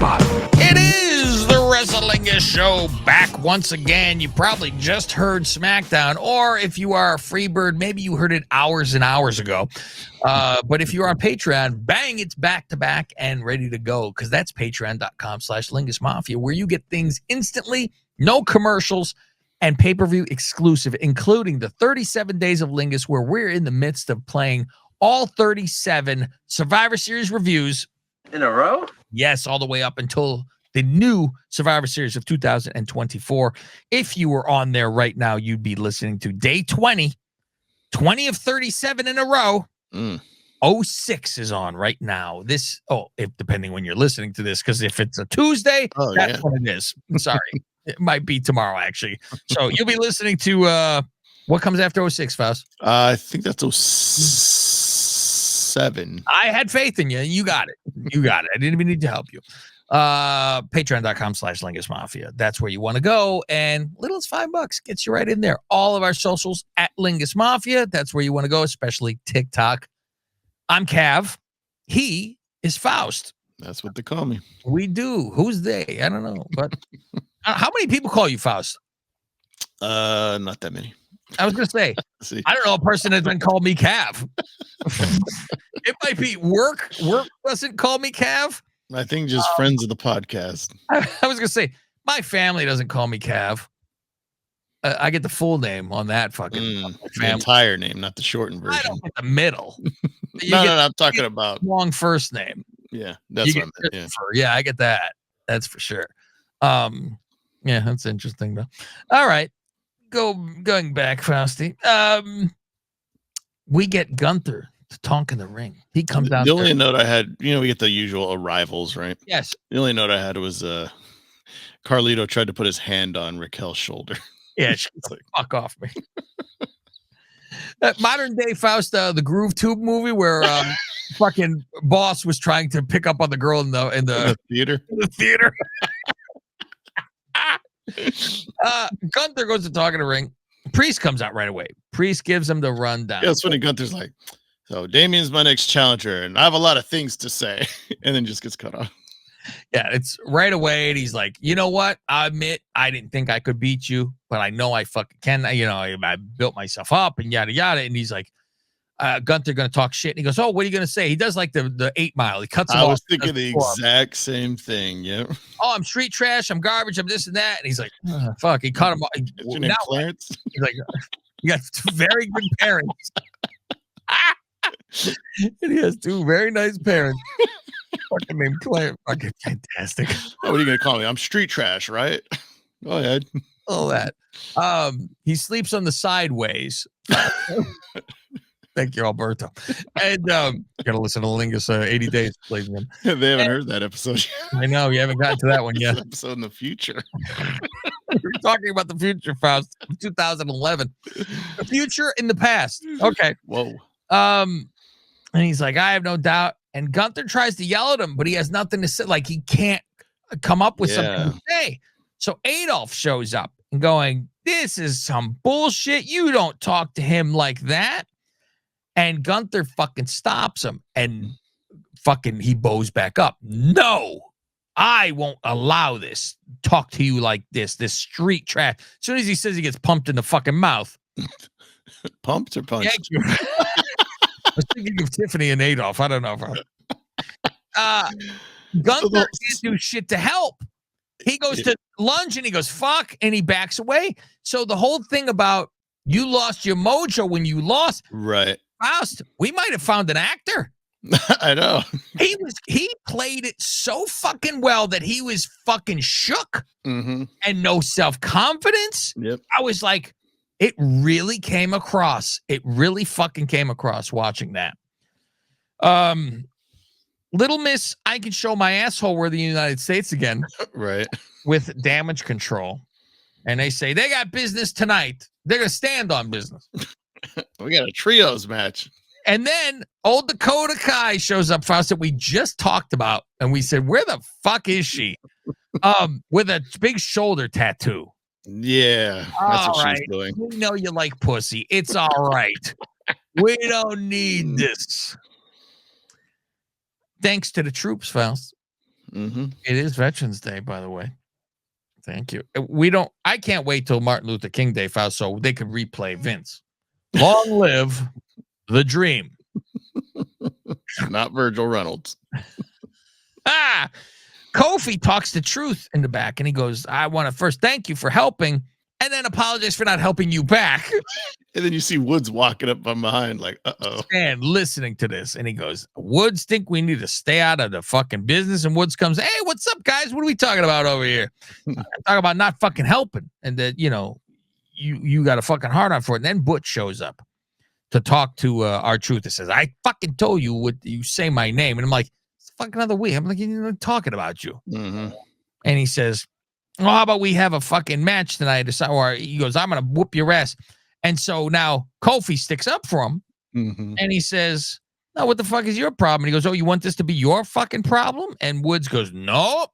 It is the Wrestlingus Show back once again. You probably just heard SmackDown, or if you are a Freebird, maybe you heard it hours and hours ago. But if you're on Patreon, bang, it's back to back and ready to go, because that's patreon.com/Lingus Mafia, where you get things instantly, no commercials, and pay-per-view exclusive, including the 37 Days of Lingus, where we're in the midst of playing all 37 Survivor Series reviews. In a row? Yes, all the way up until the new Survivor Series of 2024. If you were on there right now, you'd be listening to day 20 of 37 in a row. 06 is on right now. This, depending when you're listening to this, because if it's a Tuesday, that's when it is. Sorry. It might be tomorrow, actually. So you'll be listening to what comes after 06, Faust? I think that's 07. I had faith in you. You got it. You got it. I didn't even need to help you. Patreon.com/Lingus Mafia. That's where you want to go. And little as $5 gets you right in there. All of our socials at Lingus Mafia. That's where you want to go, especially TikTok. I'm Cav. He is Faust. That's what they call me. We do. Who's they? I don't know. But how many people call you Faust? Not that many. I was going to say, I don't know a person that's been called me Cav. It might be work. Work doesn't call me Cav. I think just friends of the podcast. I was going to say, my family doesn't call me Cav. I get the full name on that fucking the entire name, not the shortened version. I don't get the middle. No, I'm talking about long first name. Yeah, that's what I meant. Yeah, I get that. That's for sure. Yeah, that's interesting though. All right. Going back, Fausty. We get Gunther to talk in the ring. He comes out. The only note I had, we get the usual arrivals, right? Yes. The only note I had was Carlito tried to put his hand on Raquel's shoulder. Yeah, she's like, fuck off me. Modern day Faust, the Groove Tube movie where fucking Boss was trying to pick up on the girl in the theater. In the theater. Gunther goes to talk in the ring. Priest comes out right away. Priest gives him the rundown. Yeah, it's funny. Gunther's like, so Damien's my next challenger, and I have a lot of things to say, and then just gets cut off. Yeah, it's right away, and he's like, you know what? I admit I didn't think I could beat you, but I know I fucking can. I built myself up and yada yada. And he's like, Gunther gonna talk shit. And he goes, oh, what are you gonna say? He does like the 8 Mile. He cuts him off. I was thinking the exact same thing. Yeah. Oh, I'm street trash. I'm garbage. I'm this and that. And he's like, fuck. He cut him off. Now, Clarence? He's like, you got 2 very good parents. And he has 2 very nice parents. Fucking named Clarence. Fucking fantastic. Oh, what are you gonna call me? I'm street trash, right? Go ahead. All that. He sleeps on the sideways. Thank you, Alberto. And gotta listen to Lingus 80 Days. They haven't heard that episode yet. I know you haven't gotten to that one yet. Episode in the future. We're talking about the future, Faust, 2011. The future in the past. Okay. Whoa. And he's like, I have no doubt. And Gunther tries to yell at him, but he has nothing to say. Like, he can't come up with something to say. So Adolf shows up and going, this is some bullshit. You don't talk to him like that. And Gunther fucking stops him and fucking he bows back up. No, I won't allow this. Talk to you like this street trash. As soon as he says he gets pumped in the fucking mouth. Pumped or punched? Thank you. I was thinking of Tiffany and Adolf. I don't know. Gunther can't do shit to help. He goes to lunge and he goes, fuck, and he backs away. So the whole thing about you lost your mojo when you lost. Right. Faust, we might have found an actor. I know. He played it so fucking well that he was fucking shook and no self-confidence. Yep. I was like, it really came across. It really fucking came across watching that. Little Miss, I can show my asshole we're the United States again. Right. With Damage Control. And they say they got business tonight. They're going to stand on business. We got a trios match. And then old Dakota Kai shows up, Faust, that we just talked about. And we said, where the fuck is she? With a big shoulder tattoo. Yeah. That's what she's doing. We know you like pussy. It's all right. We don't need this. Thanks to the troops, Faust. Mm-hmm. It is Veterans Day, by the way. Thank you. I can't wait till Martin Luther King Day, Faust, so they could replay Vince. Long live the dream. Not Virgil Reynolds. Kofi talks the truth in the back, and he goes, I want to first thank you for helping, and then apologize for not helping you back. And then you see Woods walking up from behind like, uh-oh. And listening to this, and he goes, Woods think we need to stay out of the fucking business, and Woods comes, hey, what's up, guys? What are we talking about over here? I'm talking about not fucking helping, and that, you got a fucking hard on for it. And then Butch shows up to talk to R-Truth. It says, I fucking told you what you say my name. And I'm like, it's fucking another week. I'm like, talking about you. Mm-hmm. And he says, well, how about we have a fucking match tonight? Or he goes, I'm going to whoop your ass. And so now Kofi sticks up for him. Mm-hmm. And he says, no, what the fuck is your problem? And he goes, oh, you want this to be your fucking problem? And Woods goes, no,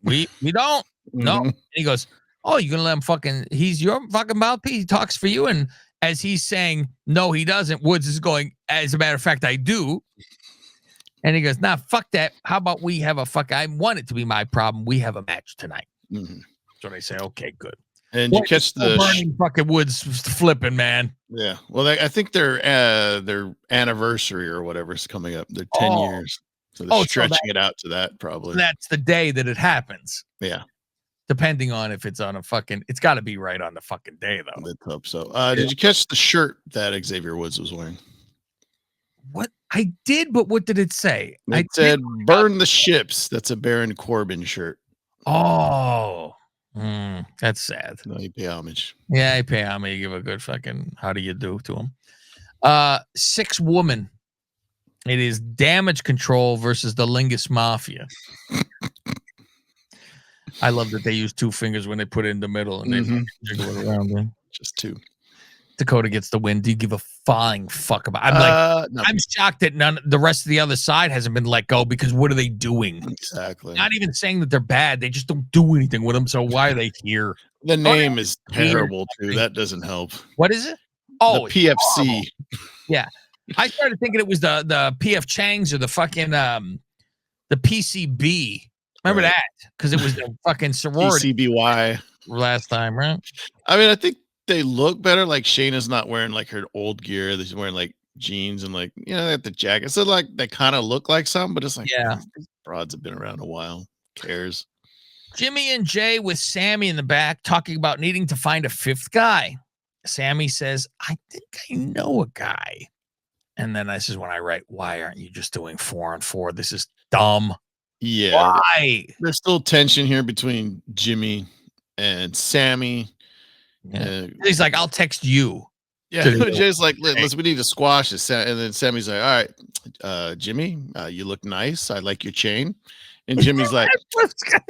we don't. No. Mm-hmm. And he goes, oh, you're going to let him he's your fucking mouthpiece. He talks for you. And as he's saying, no, he doesn't, Woods is going, as a matter of fact, I do. And he goes, nah, fuck that. How about we have I want it to be my problem. We have a match tonight. Mm-hmm. So they say, okay, good. And you catch the burning fucking Woods flipping, man. Yeah. Well, I think their anniversary or whatever is coming up. They're 10 years. So they're stretching it out to that probably. That's the day that it happens. Yeah. Depending on if it's on it's got to be right on the fucking day, though. Let's hope so. Did you catch the shirt that Xavier Woods was wearing? What? I did, but what did it say? It said, burn the ships. That's a Baron Corbin shirt. Oh. That's sad. No, you pay homage. Yeah, I pay homage. You give a good fucking how do you do to him. 6 woman. It is Damage Control versus the Lingus Mafia. I love that they use 2 fingers when they put it in the middle and they jiggle it around. Man. Just 2. Dakota gets the win. Do you give a flying fuck about? I'm shocked that the rest of the other side hasn't been let go because what are they doing? Exactly. Not even saying that they're bad. They just don't do anything with them. So why are they here? The name is terrible too. That doesn't help. What is it? Oh, the PFC. Yeah. I started thinking it was the PF Chang's or the fucking the PCB. Remember that? Because it was the fucking sorority PCBY last time, right? I mean, I think they look better. Like Shayna's not wearing like her old gear. She's wearing like jeans and like, they got the jacket. So like they kind of look like some, but it's like, these broads have been around a while. Who cares? Jimmy and Jay with Sammy in the back talking about needing to find a 5th guy. Sammy says, I think I know a guy. And then this is when I write, why aren't you just doing 4-on-4? This is dumb. Yeah. Why? There's still tension here between Jimmy and Sammy. Yeah. He's like, I'll text you. Yeah, Jay's like, listen, we need to squash this. And then Sammy's like, all right, Jimmy, you look nice. I like your chain. And Jimmy's like,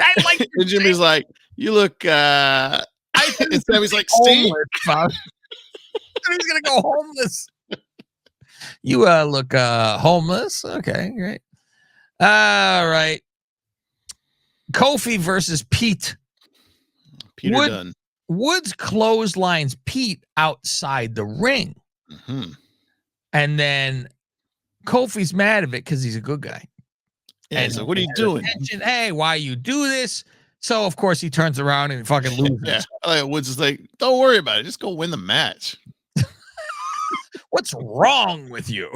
I like and Jimmy's chain. Like, you look, and Sammy's like, Steve. He's going to go homeless. You look homeless. Okay, great. All right. Kofi versus Pete. Peter Dunne. Woods clotheslines Pete outside the ring. Mm-hmm. And then Kofi's mad at it because he's a good guy. Yeah, and so what are you doing? Hey, why you do this? So, of course, he turns around and fucking loses. Yeah. Woods is like, don't worry about it. Just go win the match. What's wrong with you?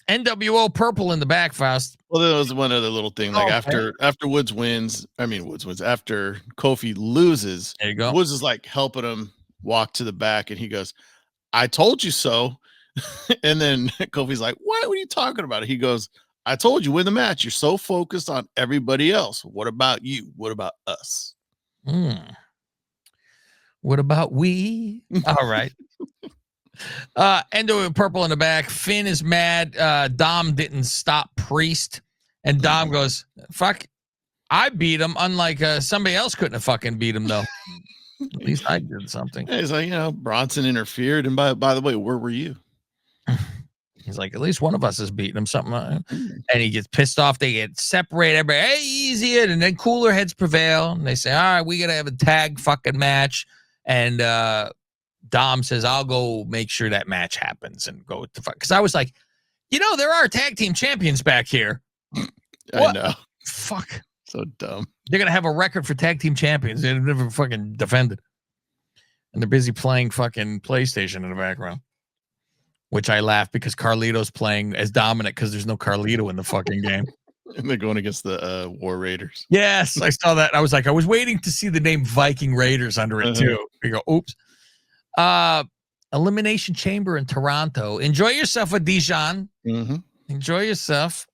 NWO Purple in the back, Faust. Well, there was one other little thing. Like after Woods wins, after Kofi loses, there you go. Woods is like helping him walk to the back, and he goes, I told you so. And then Kofi's like, what are you talking about? He goes, I told you win the match. You're so focused on everybody else. What about you? What about us? What about we? All right. NWO Purple in the back. Finn is mad. Dom didn't stop Priest. And Dom goes, fuck, I beat him. Unlike somebody else couldn't have fucking beat him, though. At least I did something. Yeah, he's like, Bronson interfered. And by the way, where were you? He's like, at least one of us is beating him something. And he gets pissed off. They get separated. Everybody, hey, easy it. And then cooler heads prevail. And they say, all right, we got to have a tag fucking match. And Dom says, I'll go make sure that match happens and go with the fuck. Because I was like, there are tag team champions back here. I know. Fuck. So dumb. They're going to have a record for tag team champions. They've never fucking defended. And they're busy playing fucking PlayStation in the background. Which I laugh because Carlito's playing as Dominic because there's no Carlito in the fucking game. And they're going against the War Raiders. Yes, I saw that. I was like, I was waiting to see the name Viking Raiders under it too. You go, oops. Elimination Chamber in Toronto. Enjoy yourself with Dijon. Enjoy yourself.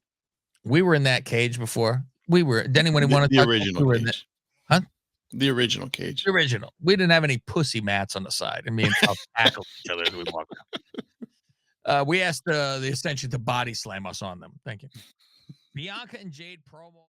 We were in that cage before. We were. Denny, when he wanted the original cage. Huh? The original cage. The original. We didn't have any pussy mats on the side. And me and Tom tackled each other as we walked out. We asked the Ascension to body slam us on them. Thank you. Bianca and Jade promo.